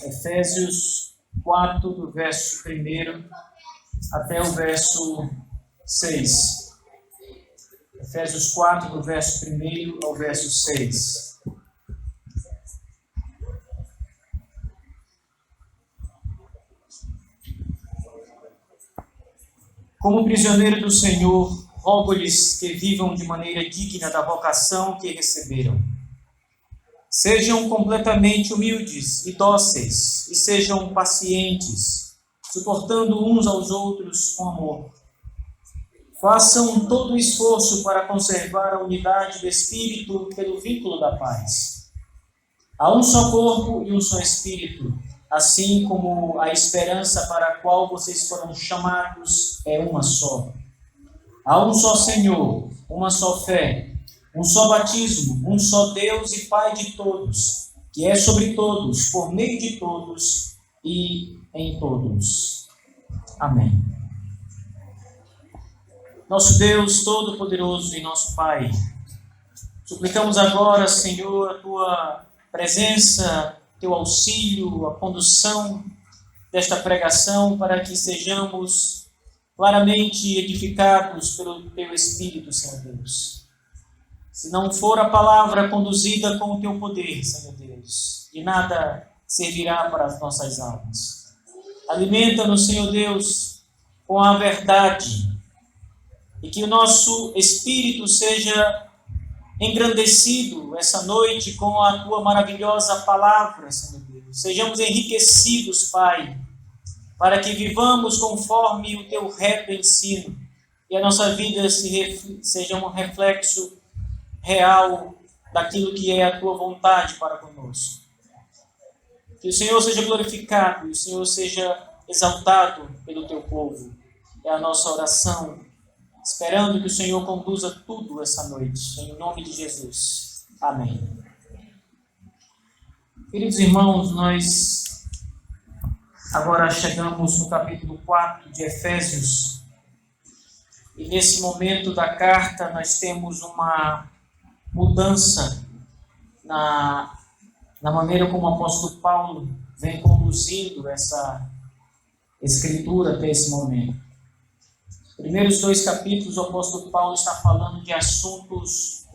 Efésios 4, do verso 1 até o verso 6. Efésios 4, do verso 1 ao verso 6. Como prisioneiro do Senhor, rogo-lhes que vivam de maneira digna da vocação que receberam. Sejam completamente humildes e dóceis, e sejam pacientes, suportando uns aos outros com amor. Façam todo o esforço para conservar a unidade do Espírito pelo vínculo da paz. Há um só corpo e um só Espírito, assim como a esperança para a qual vocês foram chamados é uma só. Há um só Senhor, uma só fé, um só batismo, um só Deus e Pai de todos, que é sobre todos, por meio de todos e em todos. Amém. Nosso Deus Todo-Poderoso e nosso Pai, suplicamos agora, Senhor, a Tua presença, Teu auxílio, a condução desta pregação, para que sejamos claramente edificados pelo Teu Espírito, Senhor Deus. Se não for a palavra conduzida com o Teu poder, Senhor Deus, de nada servirá para as nossas almas. Alimenta-nos, Senhor Deus, com a verdade, e que o nosso espírito seja engrandecido essa noite com a Tua maravilhosa palavra, Senhor Deus. Sejamos enriquecidos, Pai, para que vivamos conforme o Teu reto ensino e a nossa vida seja um reflexo real daquilo que é a Tua vontade para conosco. Que o Senhor seja glorificado e o Senhor seja exaltado pelo Teu povo. É a nossa oração, esperando que o Senhor conduza tudo essa noite, em nome de Jesus. Amém. Queridos irmãos, nós agora chegamos no capítulo 4 de Efésios, e nesse momento da carta nós temos uma mudança na maneira como o apóstolo Paulo vem conduzindo essa escritura até esse momento. Primeiros 2 capítulos, o apóstolo Paulo está falando de assuntos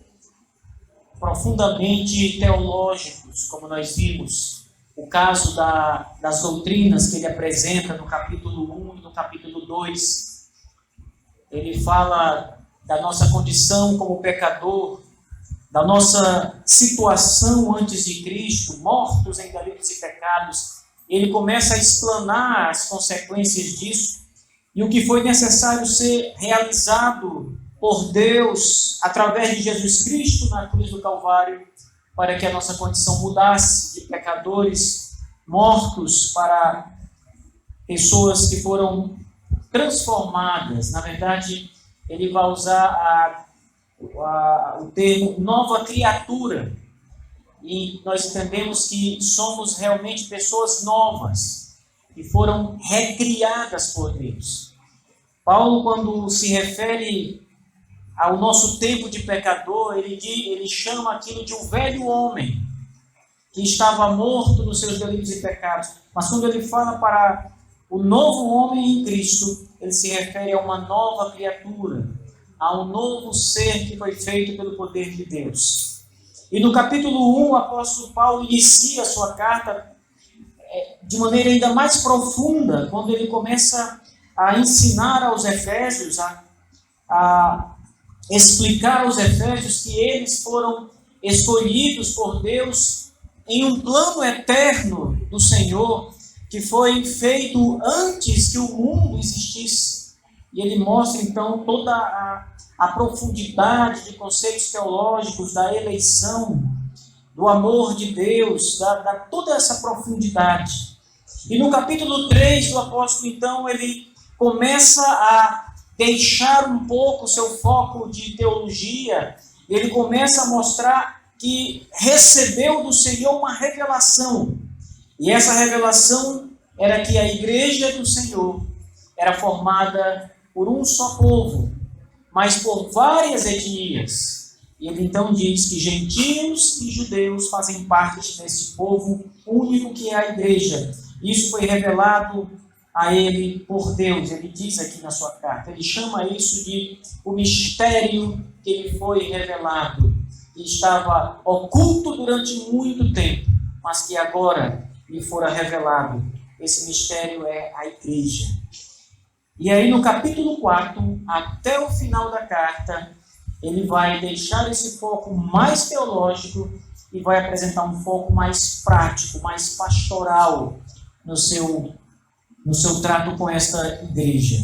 profundamente teológicos, como nós vimos. O caso das doutrinas que ele apresenta no capítulo 1 e no capítulo 2. Ele fala da nossa condição como pecador, da nossa situação antes de Cristo, mortos em delitos e pecados. Ele começa a explanar as consequências disso, e o que foi necessário ser realizado por Deus através de Jesus Cristo na cruz do Calvário, para que a nossa condição mudasse de pecadores mortos para pessoas que foram transformadas. Na verdade, ele vai usar o termo nova criatura, e nós entendemos que somos realmente pessoas novas, que foram recriadas por Deus. Paulo, quando se refere ao nosso tempo de pecador, ele chama aquilo de um velho homem, que estava morto nos seus delitos e pecados. Mas quando ele fala para o novo homem em Cristo, ele se refere a uma nova criatura, a um novo ser que foi feito pelo poder de Deus. E no capítulo 1, o apóstolo Paulo inicia a sua carta de maneira ainda mais profunda, quando ele começa a ensinar aos Efésios, a explicar aos Efésios que eles foram escolhidos por Deus em um plano eterno do Senhor, que foi feito antes que o mundo existisse. E ele mostra então toda a profundidade de conceitos teológicos, da eleição, do amor de Deus, toda essa profundidade. E no capítulo 3 do apóstolo, então, ele começa a deixar um pouco o seu foco de teologia, ele começa a mostrar que recebeu do Senhor uma revelação. E essa revelação era que a igreja do Senhor era formada por um só povo, mas por várias etnias. E ele então diz que gentios e judeus fazem parte desse povo único que é a igreja. Isso foi revelado a ele por Deus. Ele diz aqui na sua carta, ele chama isso de o mistério que lhe foi revelado, que estava oculto durante muito tempo, mas que agora lhe fora revelado. Esse mistério é a igreja. E aí no capítulo 4, até o final da carta, ele vai deixar esse foco mais teológico e vai apresentar um foco mais prático, mais pastoral no seu trato com esta igreja.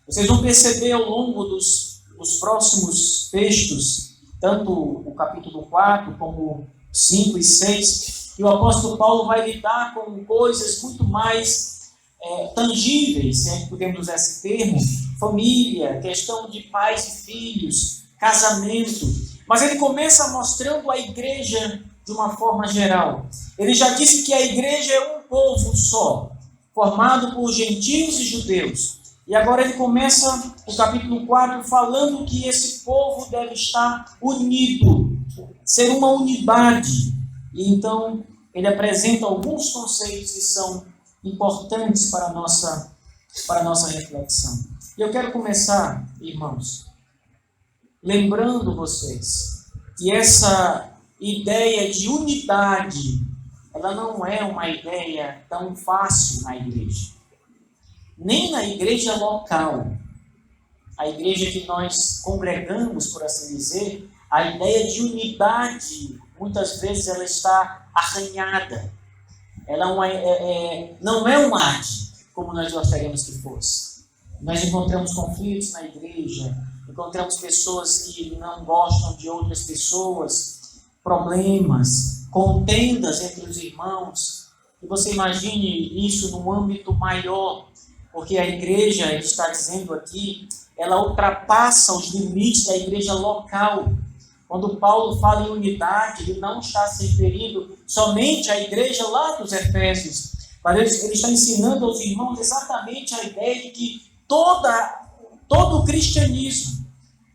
Vocês vão perceber ao longo dos próximos textos, tanto o capítulo 4 como 5 e 6, que o apóstolo Paulo vai lidar com coisas muito mais tangíveis, se podemos usar esse termo, família, questão de pais e filhos, casamento. Mas ele começa mostrando a igreja de uma forma geral. Ele já disse que a igreja é um povo só, formado por gentios e judeus. E agora ele começa o capítulo 4 falando que esse povo deve estar unido, ser uma unidade. E então ele apresenta alguns conceitos que são importantes para a nossa reflexão. E eu quero começar, irmãos, lembrando vocês que essa ideia de unidade, ela não é uma ideia tão fácil na igreja. Nem na igreja local, a igreja que nós congregamos, por assim dizer, a ideia de unidade, muitas vezes ela está arranhada. Ela não é um arte, como nós gostaríamos que fosse. Nós encontramos conflitos na igreja, encontramos pessoas que não gostam de outras pessoas, problemas, contendas entre os irmãos. E você imagine isso num âmbito maior, porque a igreja, ele está dizendo aqui, ela ultrapassa os limites da igreja local. Quando Paulo fala em unidade, ele não está se referindo somente à igreja lá dos Efésios, mas ele está ensinando aos irmãos exatamente a ideia de que todo o cristianismo,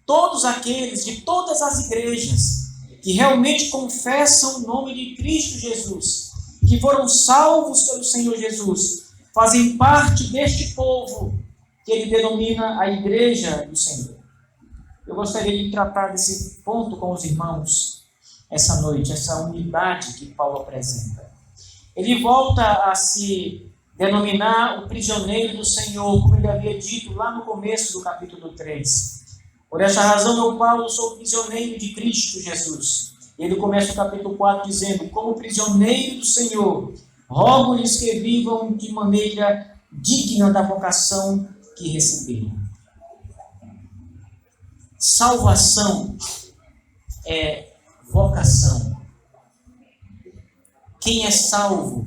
todos aqueles de todas as igrejas que realmente confessam o nome de Cristo Jesus, que foram salvos pelo Senhor Jesus, fazem parte deste povo que ele denomina a igreja do Senhor. Eu gostaria de tratar desse ponto com os irmãos essa noite, essa unidade que Paulo apresenta. Ele volta a se denominar o prisioneiro do Senhor, como ele havia dito lá no começo do capítulo 3. Por esta razão, eu, Paulo, sou prisioneiro de Cristo Jesus. Ele começa o capítulo 4 dizendo, como prisioneiro do Senhor, rogo-lhes que vivam de maneira digna da vocação que receberam. Salvação é vocação. Quem é salvo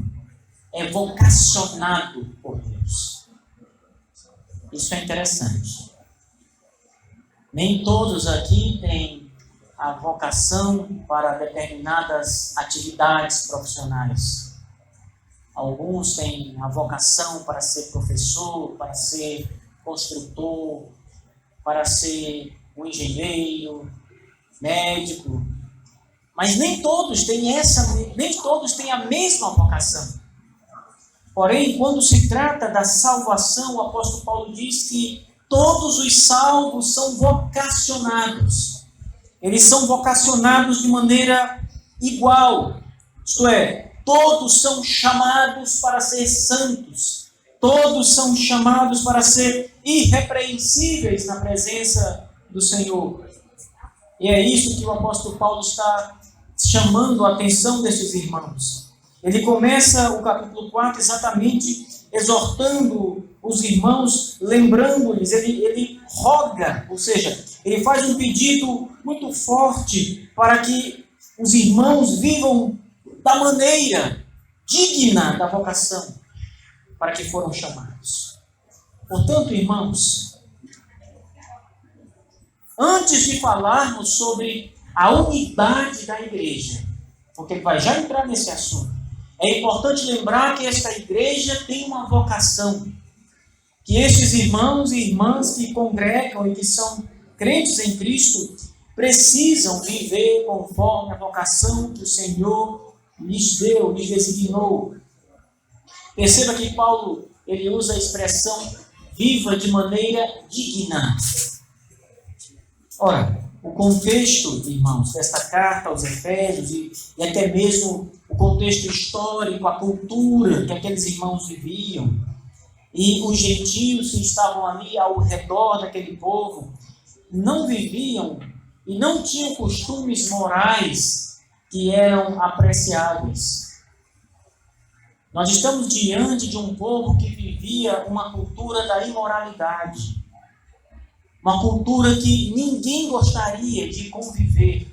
é vocacionado por Deus. Isso é interessante. Nem todos aqui têm a vocação para determinadas atividades profissionais. Alguns têm a vocação para ser professor, para ser construtor, para ser um engenheiro, médico, mas nem todos têm a mesma vocação. Porém, quando se trata da salvação, o apóstolo Paulo diz que todos os salvos são vocacionados. Eles são vocacionados de maneira igual, isto é, todos são chamados para ser santos, todos são chamados para ser irrepreensíveis na presença do Senhor. E é isso que o apóstolo Paulo está chamando a atenção desses irmãos. Ele começa o capítulo 4 exatamente exortando os irmãos, lembrando-lhes, ele roga, ou seja, ele faz um pedido muito forte para que os irmãos vivam da maneira digna da vocação para que foram chamados. Portanto, irmãos, antes de falarmos sobre a unidade da igreja, porque ele vai já entrar nesse assunto, é importante lembrar que esta igreja tem uma vocação, que estes irmãos e irmãs que congregam e que são crentes em Cristo, precisam viver conforme a vocação que o Senhor lhes deu, lhes designou. Perceba que Paulo ele usa a expressão viva de maneira digna. Ora, o contexto, irmãos, desta carta aos Efésios e até mesmo o contexto histórico, a cultura que aqueles irmãos viviam e os gentios que estavam ali ao redor daquele povo não viviam e não tinham costumes morais que eram apreciáveis. Nós estamos diante de um povo que vivia uma cultura da imoralidade. Uma cultura que ninguém gostaria de conviver.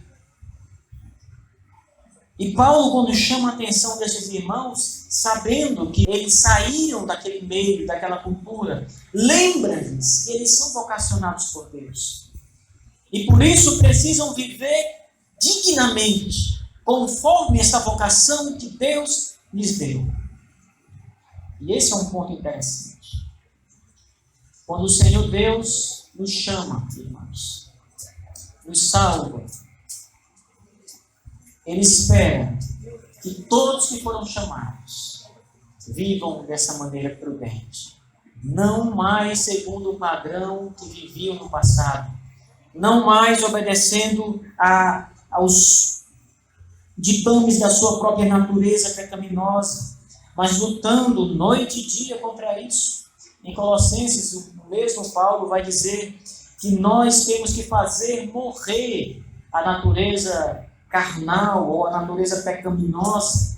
E Paulo, quando chama a atenção desses irmãos, sabendo que eles saíram daquele meio, daquela cultura, lembra-lhes que eles são vocacionados por Deus. E por isso precisam viver dignamente, conforme essa vocação que Deus lhes deu. E esse é um ponto interessante. Quando o Senhor Deus nos chama, irmãos, nos salva, Ele espera que todos que foram chamados vivam dessa maneira prudente. Não mais segundo o padrão que viviam no passado. Não mais obedecendo aos ditames da sua própria natureza pecaminosa, mas lutando noite e dia contra isso. Em Colossenses, o mesmo Paulo vai dizer que nós temos que fazer morrer a natureza carnal ou a natureza pecaminosa,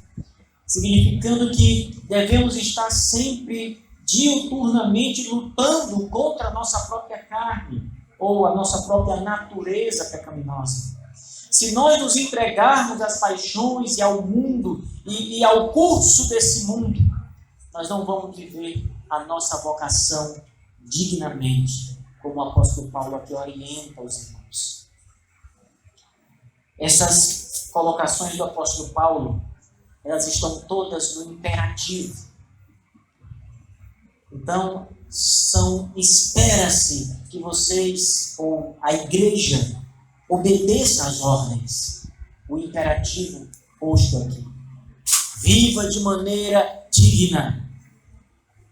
significando que devemos estar sempre diuturnamente lutando contra a nossa própria carne ou a nossa própria natureza pecaminosa. Se nós nos entregarmos às paixões e ao mundo e ao curso desse mundo, nós não vamos viver a nossa vocação dignamente, como o apóstolo Paulo aqui orienta os irmãos. Essas colocações do apóstolo Paulo, elas estão todas no imperativo. Então, espera-se que vocês, ou a igreja, obedeça às ordens. O imperativo posto aqui. Viva de maneira digna.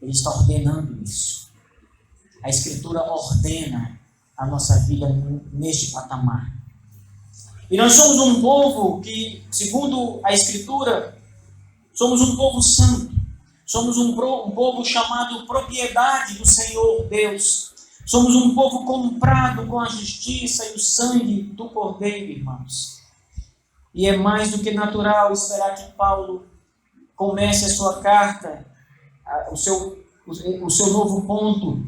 Ele está ordenando isso. A Escritura ordena a nossa vida neste patamar. E nós somos um povo que, segundo a Escritura, somos um povo santo. Somos um povo chamado propriedade do Senhor Deus. Somos um povo comprado com a justiça e o sangue do Cordeiro, irmãos. E é mais do que natural esperar que Paulo comece a sua carta, o seu novo ponto,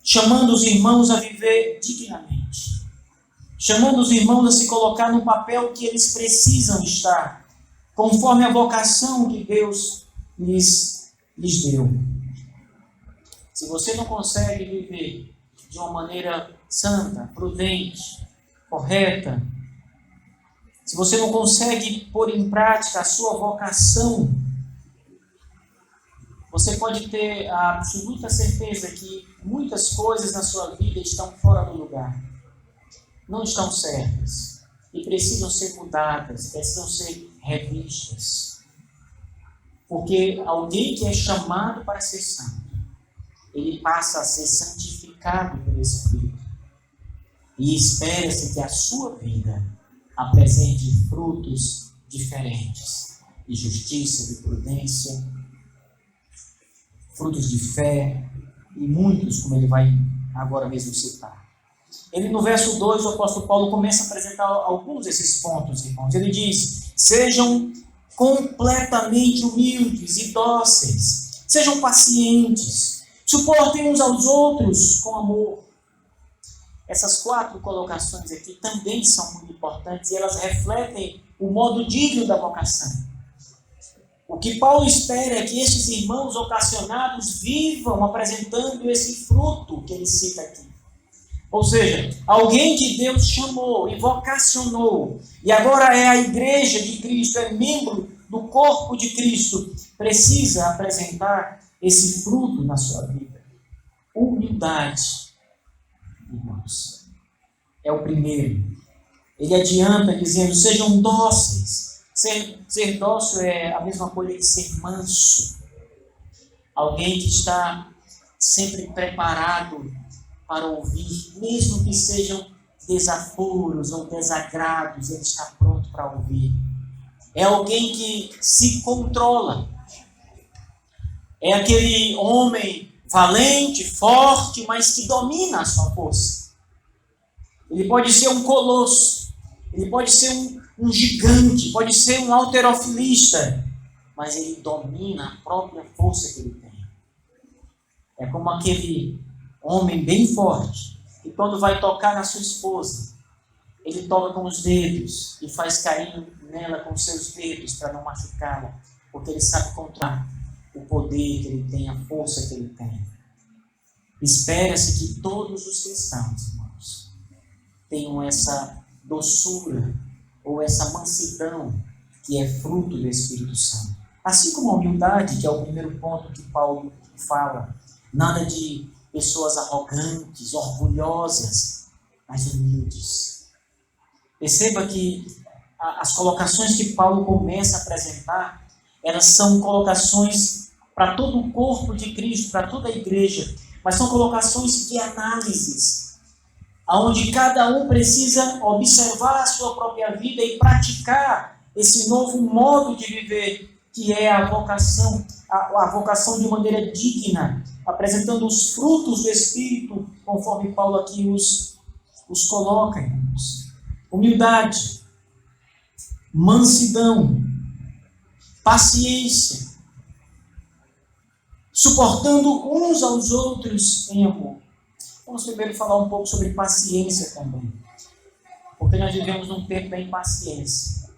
chamando os irmãos a viver dignamente. Chamando os irmãos a se colocar no papel que eles precisam estar, conforme a vocação que Deus lhes deu. Se você não consegue viver de uma maneira santa, prudente, correta, se você não consegue pôr em prática a sua vocação, você pode ter a absoluta certeza que muitas coisas na sua vida estão fora do lugar, não estão certas e precisam ser mudadas, precisam ser revistas. Porque alguém que é chamado para ser santo, ele passa a ser santificado pelo Espírito. E espera-se que a sua vida apresente frutos diferentes, de justiça, de prudência, frutos de fé, e muitos, como ele vai agora mesmo citar. Ele, no verso 2, o apóstolo Paulo começa a apresentar alguns desses pontos, irmãos. Ele diz: sejam completamente humildes e dóceis, sejam pacientes, suportem uns aos outros com amor. Essas 4 colocações aqui também são muito importantes e elas refletem o modo digno da vocação. O que Paulo espera é que estes irmãos vocacionados vivam apresentando esse fruto que ele cita aqui. Ou seja, alguém que Deus chamou e vocacionou, e agora é a igreja de Cristo, é membro do corpo de Cristo, precisa apresentar esse fruto na sua vida. Humildade, irmãos. é o primeiro. Ele adianta dizendo, sejam dóceis. Ser dócil é a mesma coisa que ser manso. Alguém que está sempre preparado para ouvir, mesmo que sejam desaforos ou desagrados, ele está pronto para ouvir. É alguém que se controla. É aquele homem valente, forte, mas que domina a sua força. Ele pode ser um colosso, ele pode ser um gigante, pode ser um halterofilista, mas ele domina a própria força que ele tem. É como aquele homem bem forte, e quando vai tocar na sua esposa, ele toca com os dedos e faz carinho nela com os seus dedos para não machucá-la, porque ele sabe controlar o poder que ele tem, a força que ele tem. Espera-se que todos os cristãos, irmãos, tenham essa doçura ou essa mansidão que é fruto do Espírito Santo. Assim como a humildade, que é o primeiro ponto que Paulo fala, nada de pessoas arrogantes, orgulhosas, mas humildes. Perceba que as colocações que Paulo começa a apresentar, elas são colocações para todo o corpo de Cristo, para toda a igreja, mas são colocações de análises, onde cada um precisa observar a sua própria vida e praticar esse novo modo de viver, que é a vocação de maneira digna, apresentando os frutos do Espírito, conforme Paulo aqui os coloca, irmãos. Humildade, mansidão, paciência, suportando uns aos outros em amor. Vamos primeiro falar um pouco sobre paciência também, porque nós vivemos num tempo da impaciência.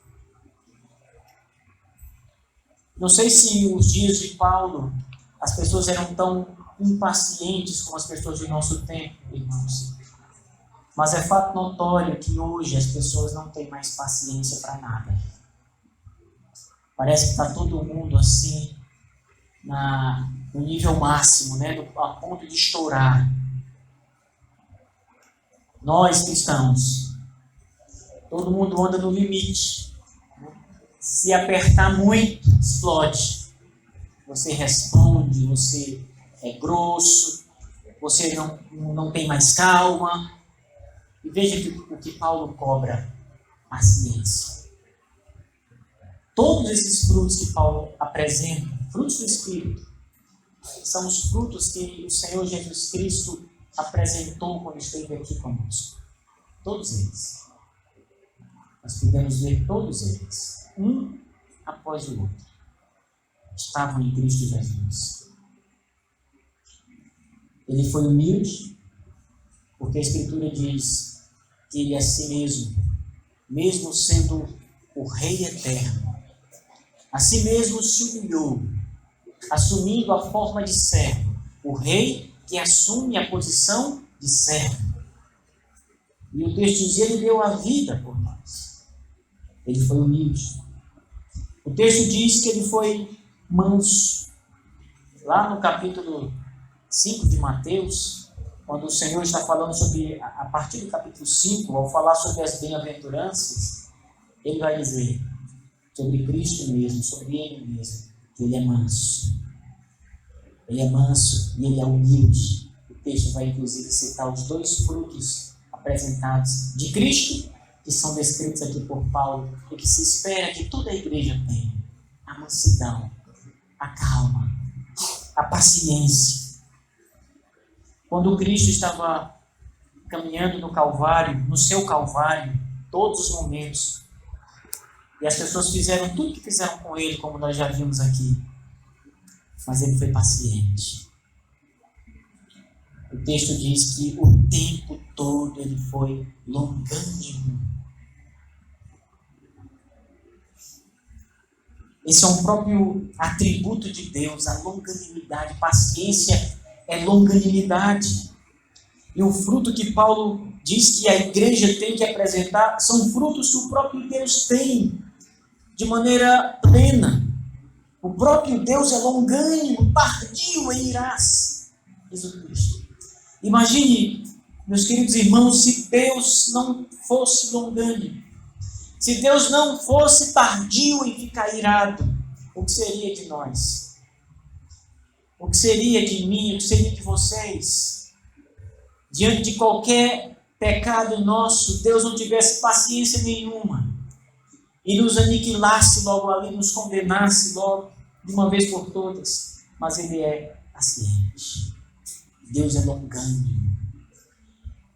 Não sei se os dias de Paulo as pessoas eram tão impacientes como as pessoas do nosso tempo, irmãos. Mas é fato notório que hoje as pessoas não têm mais paciência para nada. Parece que está todo mundo assim, no nível máximo, né? A ponto de estourar. Nós cristãos, todo mundo anda no limite. Se apertar muito, explode. Você responde, você é grosso, você não tem mais calma. E veja o que Paulo cobra: paciência. Todos esses frutos que Paulo apresenta, frutos do Espírito, são os frutos que o Senhor Jesus Cristo apresentou quando esteve aqui conosco. Todos eles. Nós podemos ver todos eles, um após o outro. Estavam em Cristo Jesus. Ele foi humilde, porque a Escritura diz que ele a si mesmo sendo o Rei eterno, a si mesmo se humilhou, assumindo a forma de servo, o Rei que assume a posição de servo. E o texto diz: ele deu a vida por nós. Ele foi humilde. O texto diz que ele foi manso. Lá no capítulo 5 de Mateus, quando o Senhor está falando sobre, a partir do capítulo 5, ao falar sobre as bem-aventuranças, ele vai dizer sobre Cristo mesmo, sobre ele mesmo, que ele é manso. Ele é manso e ele é humilde. O texto vai inclusive citar os dois frutos apresentados de Cristo, que são descritos aqui por Paulo, e que se espera que toda a igreja tenha: a mansidão, a calma, a paciência. Quando Cristo estava caminhando no Calvário, no seu Calvário, todos os momentos, e as pessoas fizeram tudo o que fizeram com ele, como nós já vimos aqui, mas ele foi paciente. O texto diz que o tempo todo ele foi longânimo. Esse é um próprio atributo de Deus, a longanimidade. Paciência é longanimidade. E o fruto que Paulo diz que a igreja tem que apresentar são frutos que o próprio Deus tem, de maneira plena. O próprio Deus é longânimo, tardio em irar-se, diz o Cristo. Imagine Meus queridos irmãos, se Deus não fosse longânimo, se Deus não fosse tardio em ficar irado, o que seria de nós? O que seria de mim? O que seria de vocês? Diante de qualquer pecado nosso, Deus não tivesse paciência nenhuma e nos aniquilasse logo ali, nos condenasse logo, de uma vez por todas. Mas Ele é paciente. Deus é longânimo.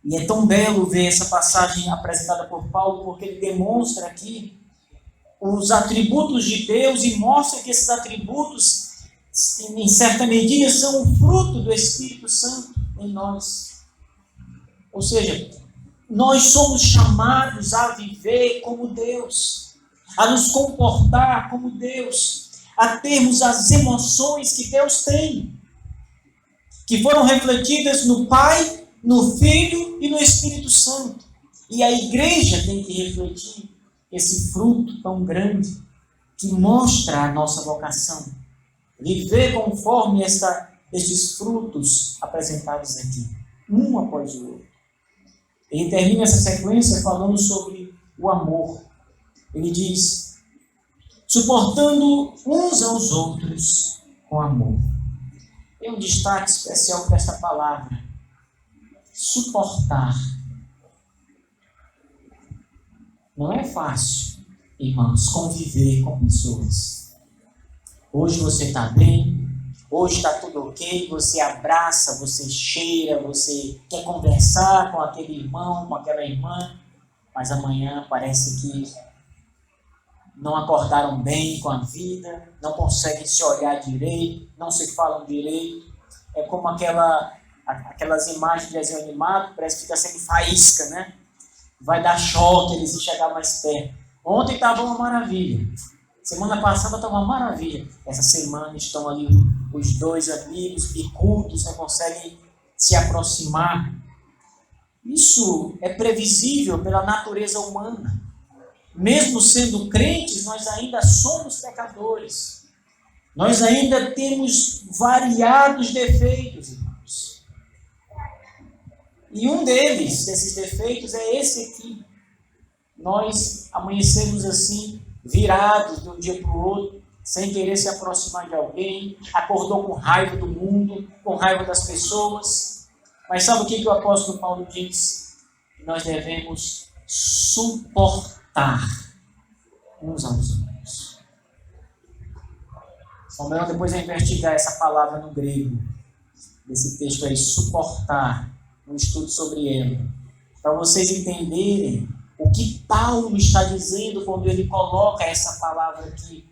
E é tão belo ver essa passagem apresentada por Paulo, porque ele demonstra aqui os atributos de Deus e mostra que esses atributos, em certa medida, são o fruto do Espírito Santo em nós. Ou seja, nós somos chamados a viver como Deus, a nos comportar como Deus, a termos as emoções que Deus tem, que foram refletidas no Pai, no Filho e no Espírito Santo. E a igreja tem que refletir esse fruto tão grande que mostra a nossa vocação. Viver conforme estes frutos apresentados aqui, um após o outro. Ele termina essa sequência falando sobre o amor. Ele diz, suportando uns aos outros com amor. Tem um destaque especial para essa palavra. Suportar. Não é fácil, irmãos, conviver com pessoas. Hoje você está bem, hoje está tudo ok, você abraça, você cheira, você quer conversar com aquele irmão, com aquela irmã, mas amanhã parece que não acordaram bem com a vida, não conseguem se olhar direito, não se falam direito. É como aquelas imagens de desenho animado, parece que fica sendo faísca, né? Vai dar choque eles se chegar mais perto. Ontem estava uma maravilha. Semana passada estava uma maravilha. Essa semana estão ali os dois amigos bicudos, não conseguem se aproximar. Isso é previsível pela natureza humana. Mesmo sendo crentes, nós ainda somos pecadores. Nós ainda temos variados defeitos, irmãos. E um desses defeitos, é esse aqui. Nós amanhecemos assim, virados de um dia para o outro, sem querer se aproximar de alguém, acordou com raiva do mundo, com raiva das pessoas. Mas sabe o que o apóstolo Paulo diz? Nós devemos suportar uns aos outros. Samuel depois vai investigar essa palavra no grego, desse texto aí, suportar, um estudo sobre ela, para vocês entenderem o que Paulo está dizendo quando ele coloca essa palavra aqui.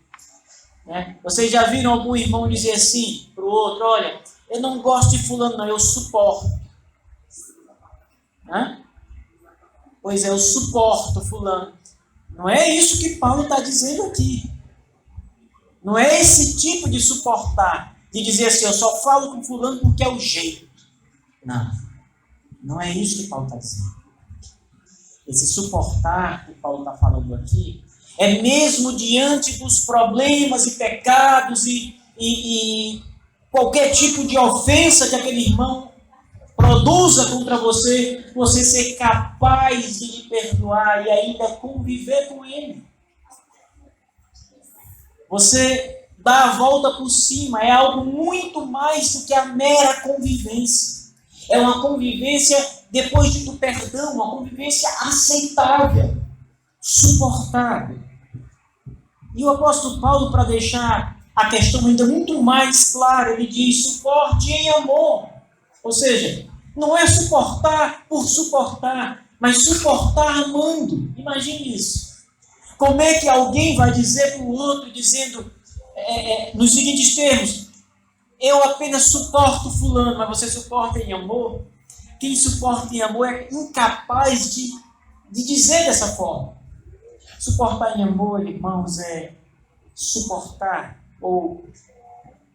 Né? Vocês já viram algum irmão dizer assim para o outro, olha, eu não gosto de fulano não, eu suporto. Hã? Pois é, eu suporto fulano. Não é isso que Paulo está dizendo aqui. Não é esse tipo de suportar, de dizer assim, eu só falo com fulano porque é o jeito. Não é isso que Paulo está dizendo. Esse suportar que Paulo está falando aqui, é mesmo diante dos problemas e pecados e qualquer tipo de ofensa que aquele irmão produza contra você, você ser capaz de lhe perdoar e ainda conviver com ele. Você dá a volta por cima, é algo muito mais do que a mera convivência. É uma convivência depois do perdão, uma convivência aceitável, suportável. E o apóstolo Paulo, para deixar a questão ainda muito mais clara, ele diz, suporte em amor. Ou seja, não é suportar por suportar, mas suportar amando. Imagine isso. Como é que alguém vai dizer para o outro, dizendo nos seguintes termos, eu apenas suporto fulano, mas você suporta em amor? Quem suporta em amor é incapaz de dizer dessa forma. Suportar em amor, irmãos, é suportar ou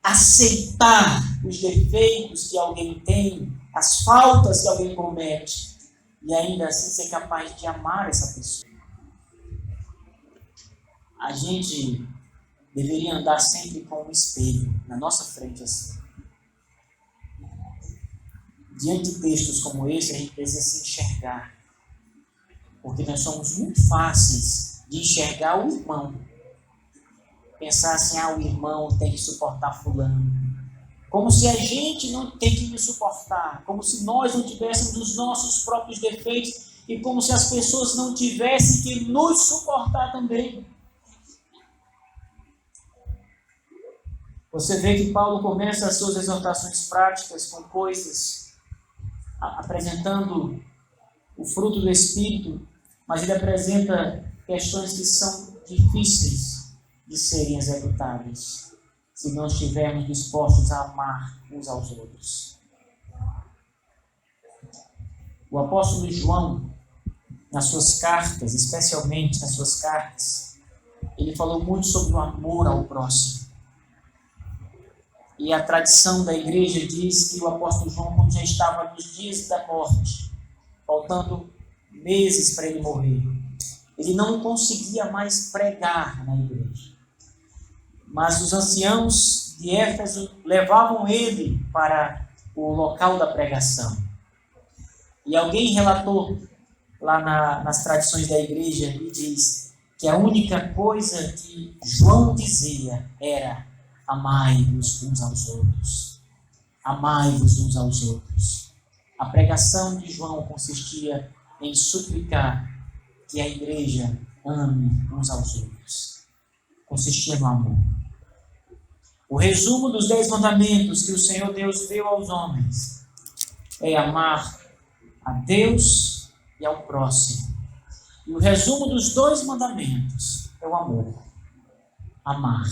aceitar os defeitos que alguém tem, as faltas que alguém comete, e ainda assim ser capaz de amar essa pessoa. A gente deveria andar sempre com um espelho na nossa frente assim. diante de textos como esse, a gente precisa se enxergar. Porque nós somos muito fáceis de enxergar o irmão. Pensar assim, o irmão tem que suportar fulano. Como se a gente não tem que nos suportar. Como se nós não tivéssemos os nossos próprios defeitos. E como se as pessoas não tivessem que nos suportar também. Você vê que Paulo começa as suas exortações práticas com coisas, apresentando o fruto do Espírito, mas ele apresenta questões que são difíceis de serem executáveis, se não estivermos dispostos a amar uns aos outros. O apóstolo João, nas suas cartas, especialmente nas suas cartas, ele falou muito sobre o amor ao próximo. E a tradição da igreja diz que o apóstolo João, quando já estava nos dias da morte, faltando meses para ele morrer, ele não conseguia mais pregar na igreja. Mas os anciãos de Éfeso levavam ele para o local da pregação. E alguém relatou lá nas tradições da igreja e diz que a única coisa que João dizia era: amai-vos uns aos outros. Amai-vos uns aos outros. A pregação de João consistia em suplicar que a igreja ame uns aos outros. Consistia no amor. O resumo dos 10 mandamentos que o Senhor Deus deu aos homens é amar a Deus e ao próximo. E o resumo dos 2 mandamentos é o amor. Amar.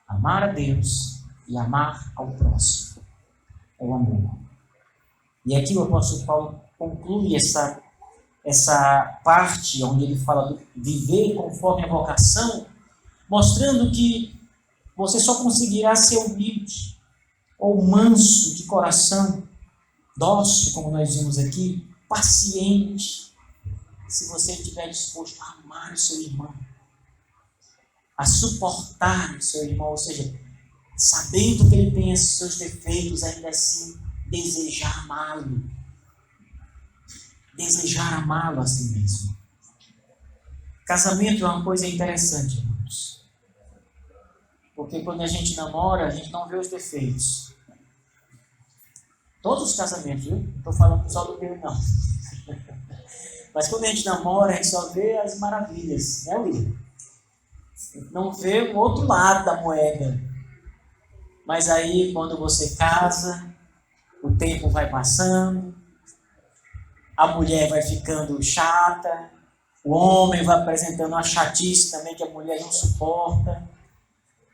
Amar a Deus e amar ao próximo. É o amor. E aqui o apóstolo Paulo conclui essa parte onde ele fala do viver conforme a vocação, mostrando que você só conseguirá ser humilde ou manso de coração, dócil, como nós vimos aqui, paciente, se você estiver disposto a amar o seu irmão, a suportar o seu irmão, ou seja, sabendo que ele tem esses seus defeitos, ainda assim desejar amá-lo. Desejar amá-lo a si mesmo. Casamento é uma coisa interessante, irmãos. Porque quando a gente namora, a gente não vê os defeitos. Todos os casamentos, viu? Não estou falando só do meu, não. Mas quando a gente namora, a gente só vê as maravilhas, né, William? Não vê o outro lado da moeda. Mas aí, quando você casa, o tempo vai passando, a mulher vai ficando chata, o homem vai apresentando uma chatice também que a mulher não suporta,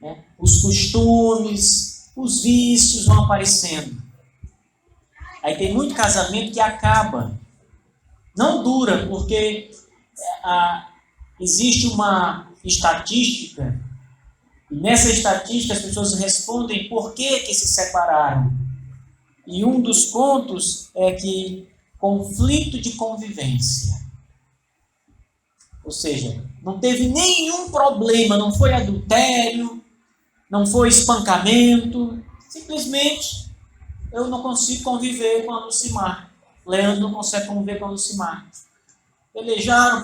né? Os costumes, os vícios vão aparecendo. Aí tem muito casamento que acaba. Não dura, porque existe uma estatística, e nessa estatística as pessoas respondem por que se separaram. E um dos pontos é que conflito de convivência. Ou seja, não teve nenhum problema, não foi adultério, não foi espancamento, simplesmente eu não consigo conviver com a Lucimar. Leandro não consegue conviver com a Lucimar. Pelejaram,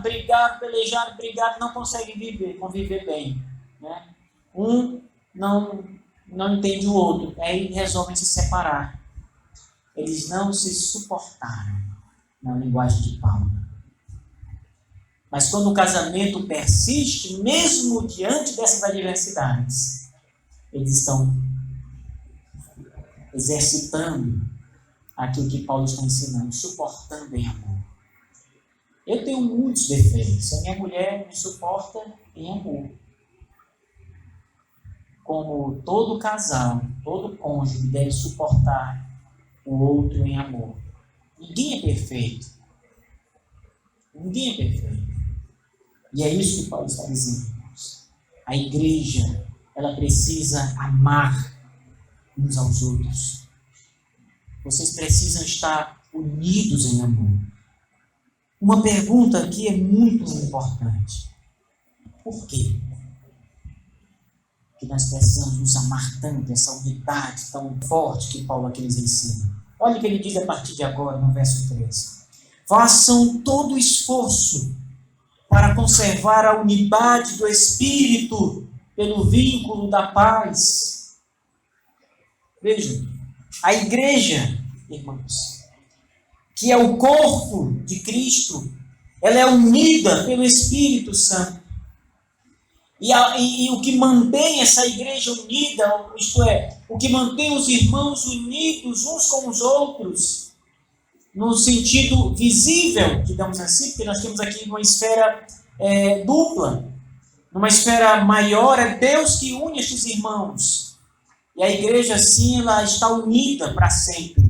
brigaram, não conseguem conviver bem. Né? Um não entende o outro, aí resolvem se separar. Eles não se suportaram, na linguagem de Paulo. Mas quando o casamento persiste, mesmo diante dessas adversidades, eles estão exercitando aquilo que Paulo está ensinando, suportando em amor. Eu tenho muitos defeitos. A minha mulher me suporta em amor. Como todo casal, todo cônjuge deve suportar o outro em amor. Ninguém é perfeito. Ninguém é perfeito. E é isso que Paulo está dizendo, irmãos. A igreja, ela precisa amar uns aos outros. Vocês precisam estar unidos em amor. Uma pergunta aqui é muito importante. Por quê? Que nós precisamos nos amar tanto, essa unidade tão forte que Paulo aqui nos ensina. Olha o que ele diz a partir de agora, no verso 3. Façam todo o esforço para conservar a unidade do Espírito pelo vínculo da paz. Vejam, a igreja, irmãos, que é o corpo de Cristo, ela é unida pelo Espírito Santo. E o que mantém essa igreja unida, isto é, o que mantém os irmãos unidos uns com os outros, no sentido visível, digamos assim, porque nós temos aqui uma esfera dupla, numa esfera maior, é Deus que une estes irmãos. E a igreja, sim, ela está unida para sempre.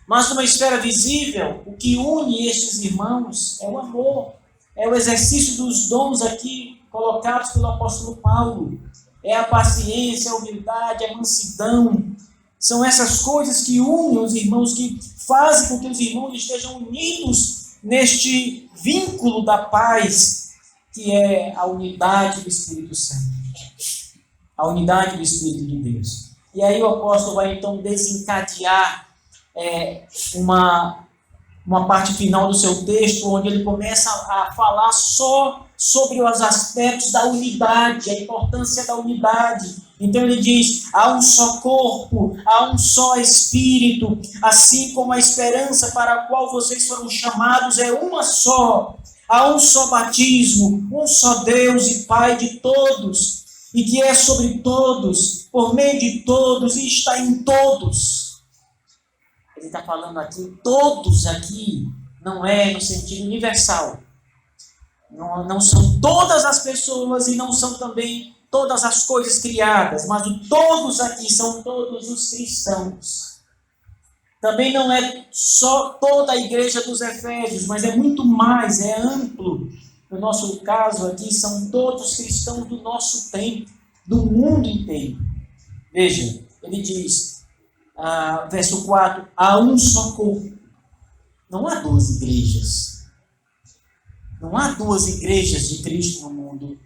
Mas numa esfera visível, o que une estes irmãos é o amor, é o exercício dos dons aqui colocados pelo apóstolo Paulo. É a paciência, a humildade, a mansidão. São essas coisas que unem os irmãos, que fazem com que os irmãos estejam unidos neste vínculo da paz, que é a unidade do Espírito Santo. A unidade do Espírito de Deus. E aí o apóstolo vai então desencadear uma parte final do seu texto, onde ele começa a falar só sobre os aspectos da unidade, a importância da unidade. Então ele diz, há um só corpo, há um só Espírito, assim como a esperança para a qual vocês foram chamados é uma só. Há um só batismo, um só Deus e Pai de todos, e que é sobre todos, por meio de todos e está em todos. Ele está falando aqui, todos aqui, não é no sentido universal. Não são todas as pessoas e não são também todas as coisas criadas, mas o todos aqui são todos os cristãos. Também não é só toda a igreja dos Efésios, mas é muito mais, é amplo. No nosso caso aqui, são todos cristãos do nosso tempo, do mundo inteiro. Veja, ele diz, verso 4, há um só corpo. Não há duas igrejas. Não há duas igrejas de Cristo no mundo.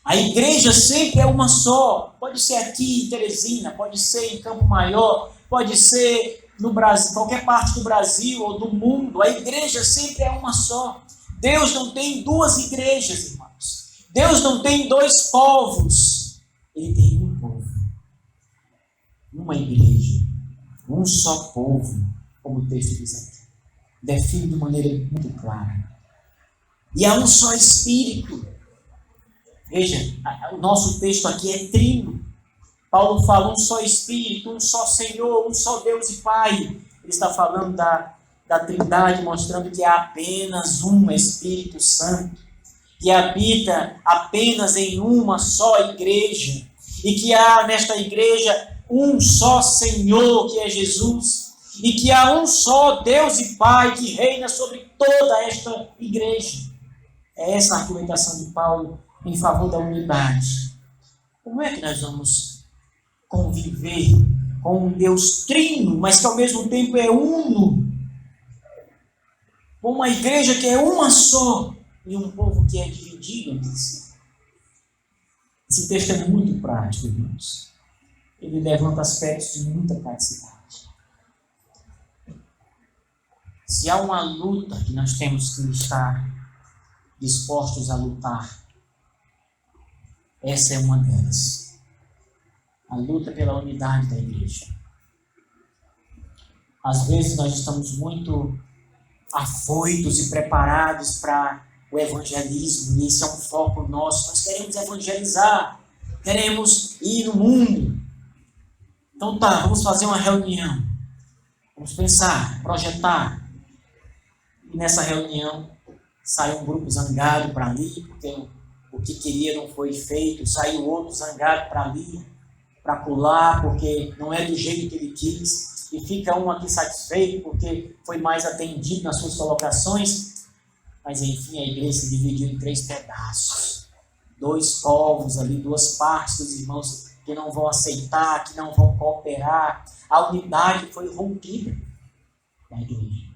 A igreja sempre é uma só. Pode ser aqui em Teresina, pode ser em Campo Maior, pode ser no Brasil, qualquer parte do Brasil ou do mundo. A igreja sempre é uma só. Deus não tem duas igrejas, irmãos. Deus não tem dois povos. Ele tem um povo. Uma igreja. Um só povo, como o texto diz aqui. Define de maneira muito clara. E há um só Espírito. Veja, o nosso texto aqui é trino. Paulo fala um só Espírito, um só Senhor, um só Deus e Pai. Ele está falando da Trindade, mostrando que há apenas um Espírito Santo, que habita apenas em uma só igreja, e que há nesta igreja um só Senhor, que é Jesus, e que há um só Deus e Pai que reina sobre toda esta igreja. É essa a argumentação de Paulo em favor da unidade. Como é que nós vamos conviver com um Deus trino, mas que ao mesmo tempo é uno, com uma igreja que é uma só e um povo que é dividido entre si? Esse texto é muito prático, irmãos. Ele levanta aspectos de muita praticidade. Se há uma luta que nós temos que estar dispostos a lutar, essa é uma delas. A luta pela unidade da igreja. Às vezes nós estamos muito afoitos e preparados para o evangelismo, e esse é um foco nosso. Nós queremos evangelizar, queremos ir no mundo. Então tá, vamos fazer uma reunião. Vamos pensar, projetar. E nessa reunião sai um grupo zangado para ali, porque o que queria não foi feito. Sai o outro zangado para ali, para pular, porque não é do jeito que ele quis. E fica um aqui satisfeito porque foi mais atendido nas suas colocações. Mas enfim, a igreja se dividiu em 3 pedaços. 2 povos ali, 2 partes dos irmãos que não vão aceitar, que não vão cooperar. A unidade foi rompida da igreja.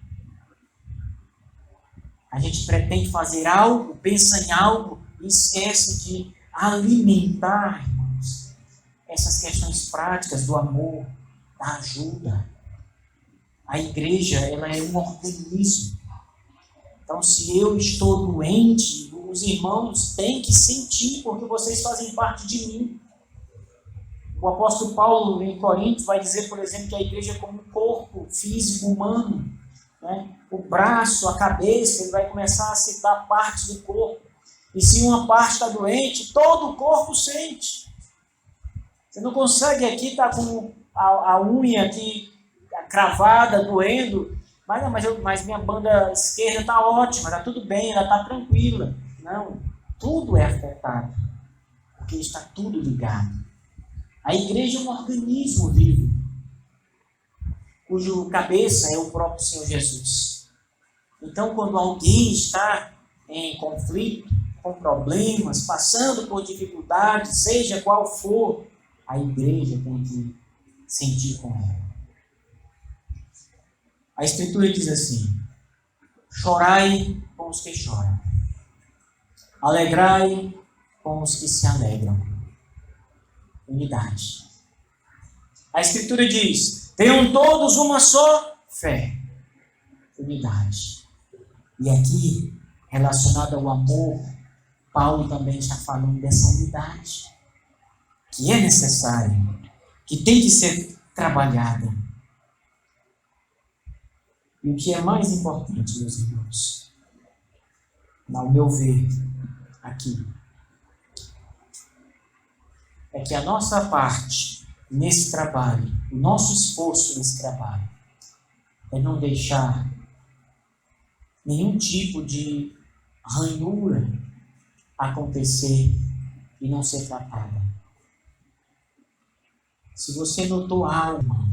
A gente pretende fazer algo, pensa em algo e esquece de alimentar, irmãos, essas questões práticas do amor, da ajuda, A igreja, ela é um organismo. Então, se eu estou doente, os irmãos têm que sentir, porque vocês fazem parte de mim. O apóstolo Paulo, em Coríntios, vai dizer, por exemplo, que a igreja é como um corpo físico humano, né? O braço, a cabeça, ele vai começar a citar partes do corpo. E se uma parte está doente, todo o corpo sente. Você não consegue aqui estar com a unha aqui cravada, doendo, mas minha banda esquerda está ótima, está tudo bem, ela está tranquila. Não, tudo é afetado, porque está tudo ligado. A igreja é um organismo vivo, cujo cabeça é o próprio Senhor Jesus. Então, quando alguém está em conflito, com problemas, passando por dificuldades, seja qual for, a igreja tem que sentir com ela. A Escritura diz assim: chorai com os que choram, alegrai com os que se alegram. Unidade. A Escritura diz: tenham todos uma só fé. Unidade. E aqui, relacionado ao amor, Paulo também está falando dessa unidade, que é necessária, que tem que ser trabalhada. E o que é mais importante, meus irmãos, ao meu ver, aqui, é que a nossa parte nesse trabalho, o nosso esforço nesse trabalho, é não deixar nenhum tipo de ranhura acontecer e não ser tratada. Se você notou algo,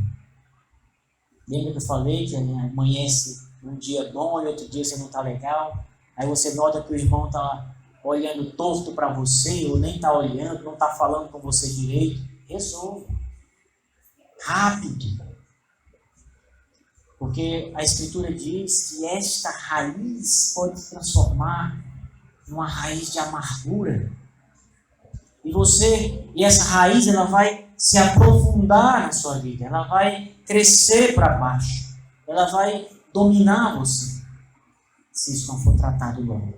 lembra que eu falei que amanhece um dia bom e outro dia você não está legal, aí você nota que o irmão está olhando torto para você, ou nem está olhando, não está falando com você direito, resolva. Rápido. Porque a Escritura diz que esta raiz pode se transformar numa raiz de amargura. E essa raiz, ela vai se aprofundar na sua vida, ela vai crescer para baixo, ela vai dominar você, se isso não for tratado logo.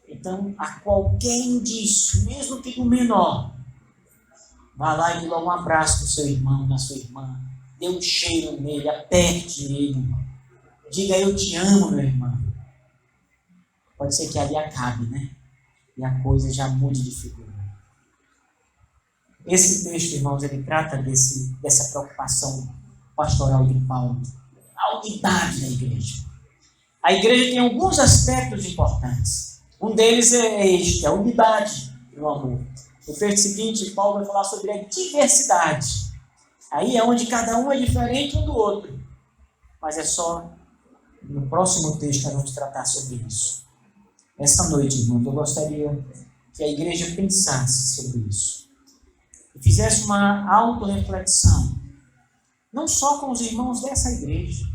Então, a qualquer indício, mesmo que do menor, vá lá e dê logo um abraço no seu irmão, na sua irmã, dê um cheiro nele, aperte ele, diga: eu te amo, meu irmão. Pode ser que ali acabe, né? E a coisa já mude de figura. Esse texto, irmãos, ele trata dessa preocupação pastoral de Paulo. A unidade da igreja. A igreja tem alguns aspectos importantes. Um deles é este, a unidade no amor. No texto seguinte, Paulo vai falar sobre a diversidade. Aí é onde cada um é diferente um do outro. Mas é só no próximo texto que nós vamos tratar sobre isso. Essa noite, irmãos, eu gostaria que a igreja pensasse sobre isso. E fizesse uma autorreflexão. Não só com os irmãos dessa igreja,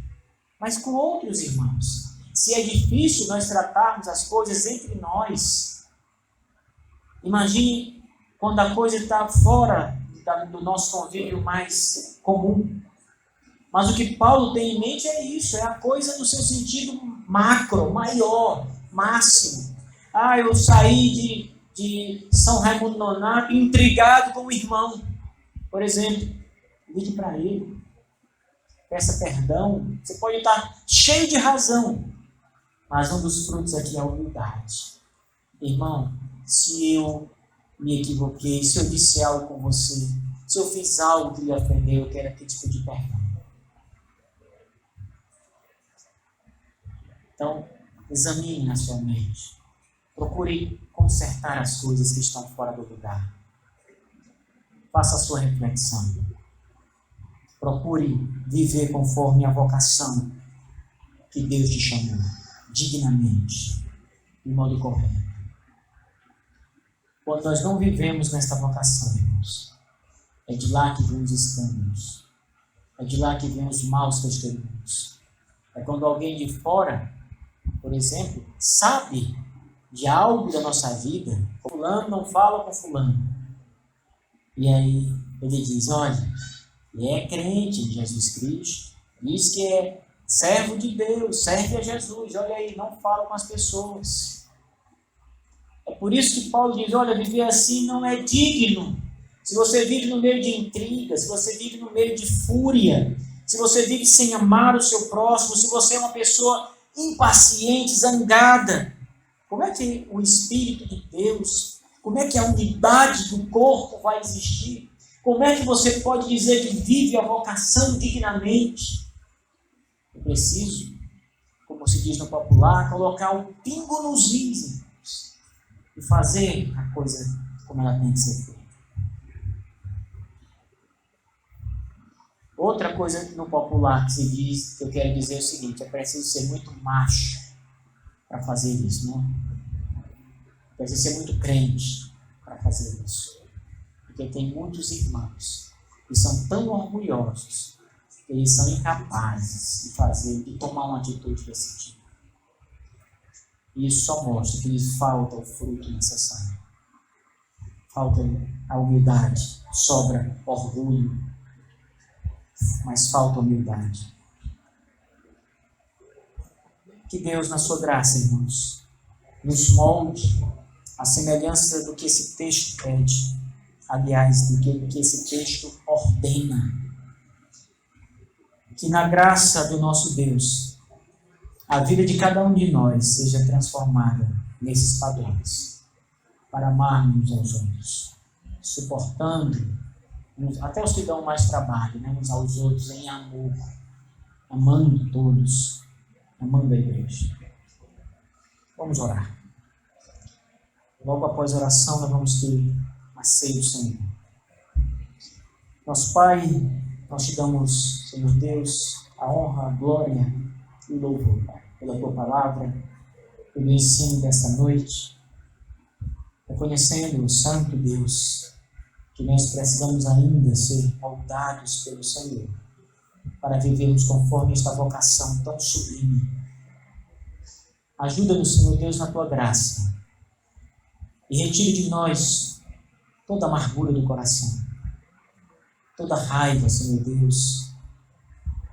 mas com outros irmãos. Se é difícil nós tratarmos as coisas entre nós, imagine quando a coisa está fora do nosso convívio mais comum. Mas o que Paulo tem em mente é isso, é a coisa no seu sentido macro, maior, máximo. Eu saí de São Raimundo Nonato intrigado com o irmão, por exemplo. Ligue para ele, peça perdão. Você pode estar cheio de razão, mas um dos frutos aqui é a humildade. Irmão, se eu me equivoquei, se eu disse algo com você, se eu fiz algo que lhe ofendeu, eu quero aqui te pedir perdão. Então, examine na sua mente. Procure consertar as coisas que estão fora do lugar. Faça a sua reflexão. Procure viver conforme a vocação que Deus te chamou, dignamente, de modo correto. Quando nós não vivemos nesta vocação, irmãos, é de lá que vêm os escândalos, é de lá que vêm os maus testemunhos. É quando alguém de fora, por exemplo, sabe de algo da nossa vida, fulano não fala com fulano. E aí ele diz: olha, ele é crente em Jesus Cristo, Diz que é servo de Deus, serve a Jesus. Olha aí, não fala com as pessoas. É por isso que Paulo diz, olha, viver assim não é digno. Se você vive no meio de intriga, se você vive no meio de fúria, se você vive sem amar o seu próximo, se você é uma pessoa impaciente, zangada, como é que o Espírito de Deus, como é que a unidade do corpo vai existir? Como é que você pode dizer que vive a vocação dignamente? Eu preciso, como se diz no popular, colocar o pingo nos is e fazer a coisa como ela tem que ser feita. Outra coisa no popular que se diz, que eu quero dizer é o seguinte, é preciso ser muito macho para fazer isso, né? É preciso ser muito crente para fazer isso. Porque tem muitos irmãos que são tão orgulhosos que eles são incapazes de fazer, de tomar uma atitude desse tipo. E isso só mostra que lhes falta o fruto necessário. Falta a humildade, sobra orgulho, mas falta humildade. Que Deus, na sua graça, irmãos, nos molde a semelhança do que esse texto pede, aliás, do que esse texto ordena. Que na graça do nosso Deus, a vida de cada um de nós seja transformada nesses padrões, para amarmos aos outros, suportando até os que dão mais trabalho, né, uns aos outros em amor, amando todos, amando a igreja. Vamos orar. Logo após a oração, nós vamos ter a ceia do Senhor. Nosso Pai, nós te damos, Senhor Deus, a honra, a glória e o louvor, Pai, pela tua palavra, pelo ensino desta noite, reconhecendo o Santo Deus, que nós precisamos ainda ser moldados pelo Senhor, para vivermos conforme esta vocação tão sublime. Ajuda-nos, Senhor Deus, na tua graça, e retire de nós toda a amargura do coração, toda a raiva, Senhor Deus,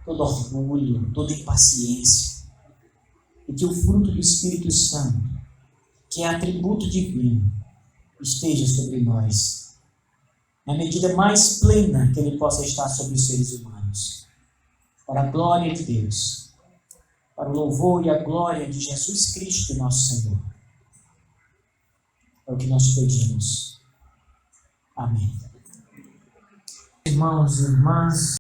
todo orgulho, toda impaciência, e que o fruto do Espírito Santo, que é atributo divino, esteja sobre nós, na medida mais plena que ele possa estar sobre os seres humanos, para a glória de Deus, para o louvor e a glória de Jesus Cristo, nosso Senhor. É o que nós pedimos. Amém. Irmãos e irmãs,